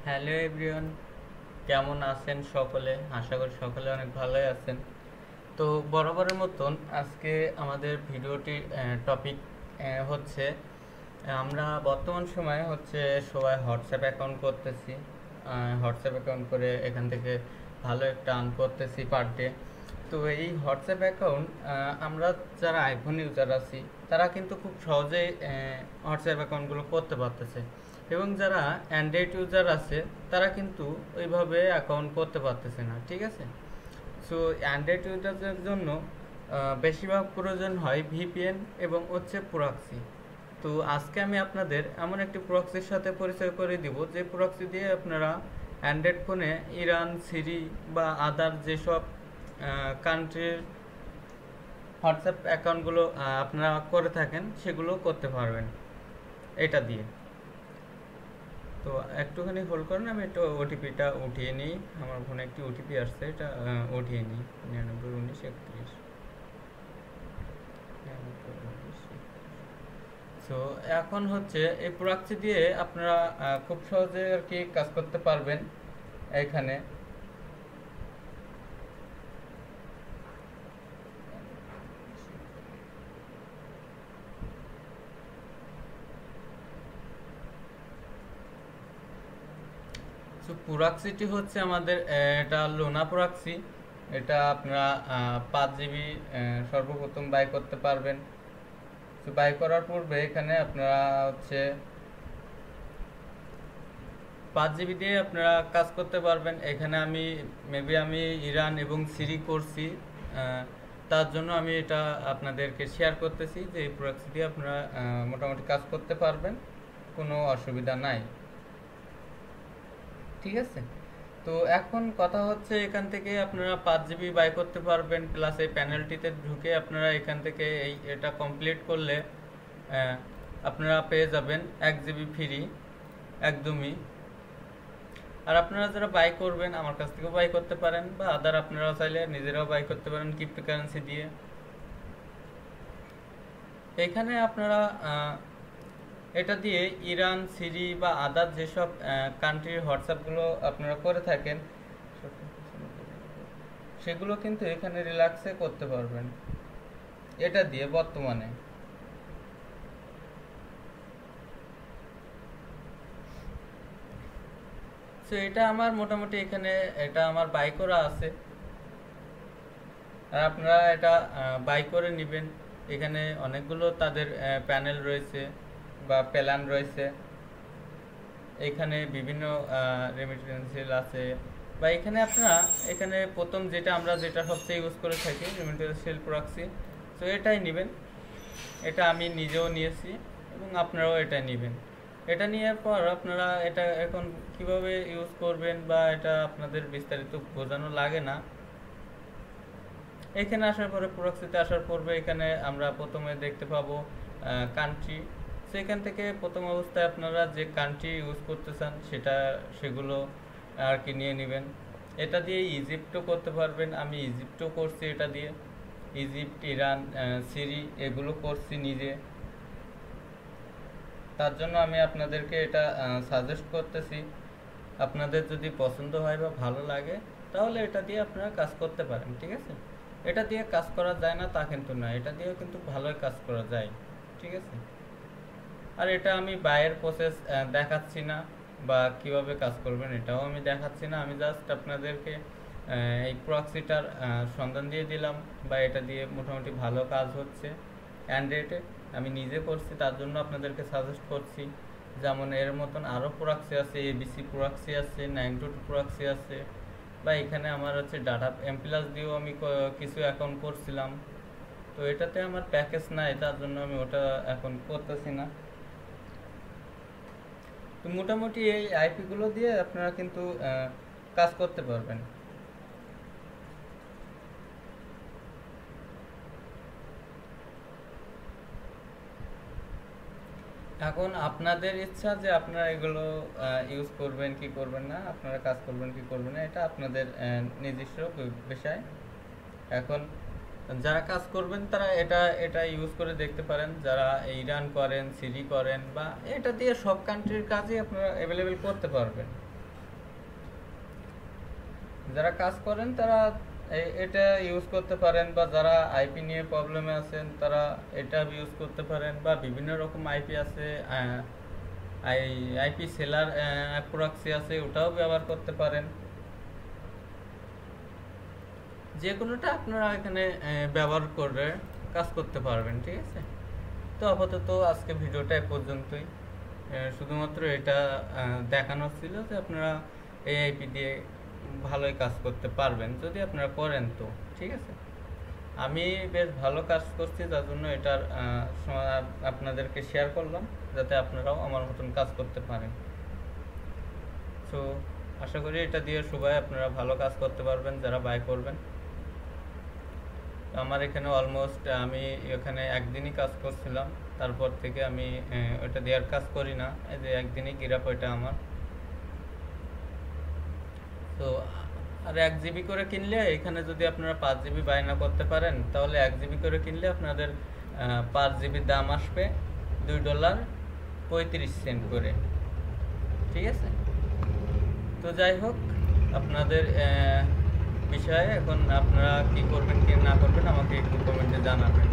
Hello everyone, কেমন আছেন সকলে? আশা করি সকলে অনেক ভালোই আছেন। তো বরাবরের মতন আজকে আমাদের ভিডিওটির টপিক হচ্ছে আমরা বর্তমান সময়ে সবাই হোয়াটসঅ্যাপ অ্যাকাউন্ট করতেছি। হোয়াটসঅ্যাপ অ্যাকাউন্ট করে এখান থেকে ভালো একটা আর্ন করতেছি পার ডে। তো এই হোয়াটসঅ্যাপ অ্যাকাউন্ট আমরা যারা আইফোন ইউজার আছি তারা কিন্তু খুব সহজেই হোয়াটসঅ্যাপ অ্যাকাউন্টগুলো করতে পারতেছে, এবং যারা অ্যান্ড্রয়েড ইউজার আছে তারা কিন্তু ওইভাবে অ্যাকাউন্ট করতে পারতেছে না। ঠিক আছে, সো অ্যান্ড্রয়েড ইউজারদের জন্য বেশিরভাগ প্রয়োজন হয় ভিপিএন এবং প্রক্সি। তো আজকে আমি আপনাদের এমন একটি প্রক্সির সাথে পরিচয় করে দিব যে প্রক্সি দিয়ে আপনারা অ্যান্ড্রয়েড ফোনে ইরান, সিরি বা আদার যেসব কান্ট্রির হোয়াটসঅ্যাপ অ্যাকাউন্টগুলো আপনারা করে থাকেন সেগুলো করতে পারবেন এটা দিয়ে। তো একটুখানি হোল্ড করেন, আমি একটু ওটিপিটা উঠিয়ে নিই। আমার ফোনে একটি ওটিপি আসছে, এটা উঠিয়ে নিই। 99 19 31। সো এখন এই প্রক্সি দিয়ে আপনারা খুব সহজে আর কি কাজ করতে পারবেন এখানে। প্রক্সিটি আমাদের এটা লোনা প্রক্সি। এটা আপনারা 5 জিবি সর্বপ্রথম বাই করতে পারবেন। তো বাই করার পূর্বে এখানে আপনারা 5 জিবি দিয়ে আপনারা কাজ করতে পারবেন। এখানে আমি ইরান এবং সিরি করছি, তার জন্য আমি এটা আপনাদেরকে শেয়ার করতেছি যে এই প্রক্সি দিয়ে আপনারা মোটামুটি কাজ করতে পারবেন, কোনো অসুবিধা নাই। ঠিক আছে, তো এখন কথা এখান থেকে আপনারা 5 জিবি বাই করতে পারবেন, প্লাস এই প্যানেলটিতে ঢুকে আপনারা এখান থেকে এটা কমপ্লিট করলে আপনারা পেয়ে যাবেন 1 জিবি ফ্রি একদমই। আর আপনারা যারা বাই করবেন আমার কাছ থেকেও বাই করতে পারেন, বা আদার আপনারা চাইলে নিজেরাও বাই করতে পারেন ক্রিপ্টোকারেন্সি দিয়ে। এখানে আপনারা এটা দিয়ে ইরান, সিরি বা আদার যেসব কান্ট্রির হোয়াটসঅ্যাপগুলো আপনারা করে থাকেন সেগুলো কিন্তু এখানে রিল্যাক্সে করতে পারবেন এটা দিয়ে বর্তমানে। তো এটা আমার মোটামুটি এখানে এটা আমার বাই করা আছে, আর আপনারা এটা বাই করে নেবেন। এখানে অনেকগুলো তাদের প্যানেল রয়েছে বা প্ল্যান রয়েছে, এখানে বিভিন্ন রেমিটেন্সিয়াল আছে, বা এখানে আপনারা প্রথম আমরা যেটা সবচেয়ে ইউজ করে থাকি রেমিটেন্সিয়াল প্রক্সি। তো এটাই নেবেন, এটা আমি নিজেও নিয়েছি এবং আপনারাও এটা নেবেন। এটা নেওয়ার পর আপনারা এটা এখন কিভাবে ইউজ করবেন বা এটা আপনাদের বিস্তারিত বোঝানো লাগে না। এখানে আসার পরে প্রক্সিতে আসার পূর্বে এখানে আমরা প্রথমে দেখতে পাবো কান্ট্রি। সেখান থেকে প্রথম অবস্থায় আপনারা যে কান্ট্রি ইউজ করতে চান সেগুলো আর কি নিয়ে নেবেন। এটা দিয়ে ইজিপ্টও করতে পারবেন, আমি ইজিপ্টও করছি এটা দিয়ে। ইজিপ্ট, ইরান, সিরি এগুলো করছি নিজে, তার জন্য আমি আপনাদেরকে এটা সাজেস্ট করতেছি। আপনাদের যদি পছন্দ হয় বা ভালো লাগে তাহলে এটা দিয়ে আপনারা কাজ করতে পারেন। ঠিক আছে, এটা দিয়ে কাজ করা যায় না তা কিন্তু না, এটা দিয়েও কিন্তু ভালোই কাজ করা যায়। ঠিক আছে, আর এটা আমি বাইয়ের প্রসেস দেখাচ্ছি না, বা কিভাবে কাজ করবেন এটাও আমি দেখাচ্ছি না। আমি জাস্ট আপনাদেরকে এই প্রক্সিটার সন্ধান দিয়ে দিলাম, বা এটা দিয়ে মোটামুটি ভালো কাজ হচ্ছে অ্যান্ড্রয়েডে। আমি নিজে করছি তার জন্য আপনাদেরকে সাজেস্ট করছি। যেমন এর মতন আরও প্রক্সি আছে, এবিসি প্রক্সি আছে, 922 প্রক্সি আছে, বা এখানে আমার ডাটা এমপ্লাস দিয়েও আমি কিছু অ্যাকাউন্ট করছিলাম। তো এটাতে আমার প্যাকেজ নাই, তার জন্য আমি ওটা এখন করতেছি না। তো মোটামুটি এই আইপিগুলো দিয়ে আপনারা কিন্তু কাজ করতে পারবেন। এখন আপনাদের ইচ্ছা যে আপনারা এগুলো ইউজ করবেন কি করবেন না, আপনারা কাজ করবেন কি করবেন না, এটা আপনাদের নিজস্ব বিষয়। এখন যারা কাজ করবেন তারা এটা ইউজ করে দেখতে পারেন, যারা ইরান করেন, সিরি করেন, বা এটা দিয়ে সব কান্ট্রির কাজই আপনারা অ্যাভেলেবেল করতে পারবেন। যারা কাজ করেন তারা এটা ইউজ করতে পারেন, বা যারা আইপি নিয়ে প্রবলেমে আছেন তারা এটা ইউজ করতে পারেন, বা বিভিন্ন রকম আইপি আছে, আইপি সেলার প্রক্সি আছে, ওটাও ব্যবহার করতে পারেন। যে কোনোটা আপনারা এখানে ব্যবহার করে কাজ করতে পারবেন, ঠিক আছে। তো আপাতত আজকে ভিডিওটা এ পর্যন্তই। শুধুমাত্র এটা দেখানোর ছিল যে আপনারা এই আইপি দিয়ে ভালোই কাজ করতে পারবেন যদি আপনারা করেন, তো ঠিক আছে। আমি বেশ ভালো কাজ করছি, যার জন্য এটার আপনাদেরকে শেয়ার করলাম, যাতে আপনারাও আমার মতন কাজ করতে পারেন। সো আশা করি এটা দিয়ে সবাই আপনারা ভালো কাজ করতে পারবেন যারা বাই করবেন। আমার এখানে অলমোস্ট আমি এখানে একদিনই কাজ করছিলাম, তারপর থেকে আমি ওটা দেওয়ার কাজ করি না, এই যে একদিনই গিরাপ ওইটা আমার। তো আর 1 জিবি করে কিনলে এখানে যদি আপনারা 5 জিবি বায়না করতে পারেন, তাহলে 1 জিবি করে কিনলে আপনাদের 5 জিবির দাম আসবে $2.35 করে, ঠিক আছে। তো যাই হোক, আপনাদের বিষয়ে এখন আপনারা কি করবেন কি না করবেন আমাকে একটু কমেন্টে জানাবেন।